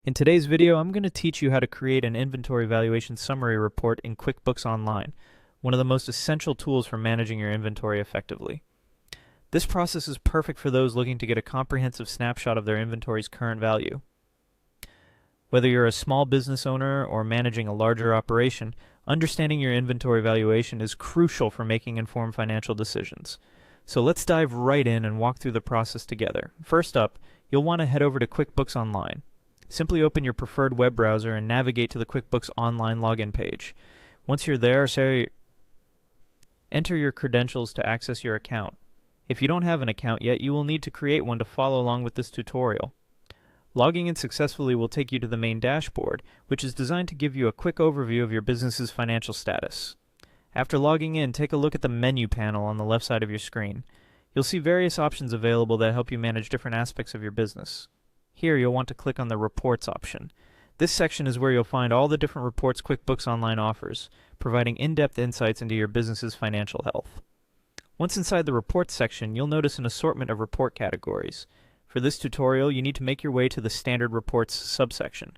In today's video, I'm going to teach you how to create an inventory valuation summary report in QuickBooks Online, one of the most essential tools for managing your inventory effectively. This process is perfect for those looking to get a comprehensive snapshot of their inventory's current value. Whether you're a small business owner or managing a larger operation, understanding your inventory valuation is crucial for making informed financial decisions. So let's dive right in and walk through the process together. First up, you'll want to head over to QuickBooks Online. Simply open your preferred web browser and navigate to the QuickBooks Online login page. Once you're there, enter your credentials to access your account. If you don't have an account yet, you will need to create one to follow along with this tutorial. Logging in successfully will take you to the main dashboard, which is designed to give you a quick overview of your business's financial status. After logging in, take a look at the menu panel on the left side of your screen. You'll see various options available that help you manage different aspects of your business. Here, you'll want to click on the Reports option. This section is where you'll find all the different reports QuickBooks Online offers, providing in-depth insights into your business's financial health. Once inside the Reports section, you'll notice an assortment of report categories. For this tutorial, you need to make your way to the Standard Reports subsection.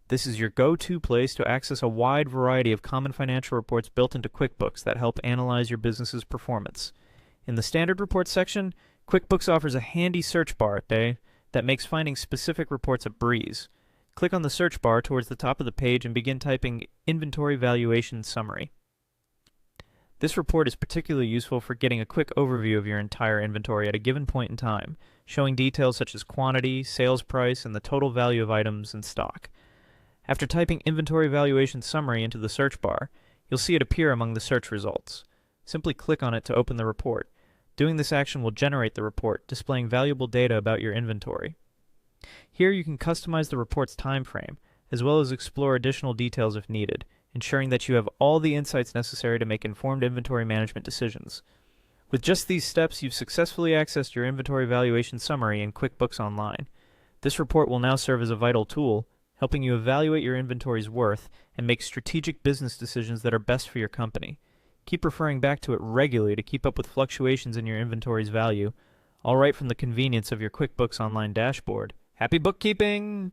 This is your go-to place to access a wide variety of common financial reports built into QuickBooks that help analyze your business's performance. In the Standard Reports section, QuickBooks offers a handy search bar that makes finding specific reports a breeze. Click on the search bar towards the top of the page and begin typing Inventory Valuation Summary. This report is particularly useful for getting a quick overview of your entire inventory at a given point in time, showing details such as quantity, sales price, and the total value of items in stock. After typing Inventory Valuation Summary into the search bar, you'll see it appear among the search results. Simply click on it to open the report. Doing this action will generate the report, displaying valuable data about your inventory. Here you can customize the report's time frame, as well as explore additional details if needed, ensuring that you have all the insights necessary to make informed inventory management decisions. With just these steps, you've successfully accessed your inventory valuation summary in QuickBooks Online. This report will now serve as a vital tool, helping you evaluate your inventory's worth and make strategic business decisions that are best for your company. Keep referring back to it regularly to keep up with fluctuations in your inventory's value, all right from the convenience of your QuickBooks Online dashboard. Happy bookkeeping!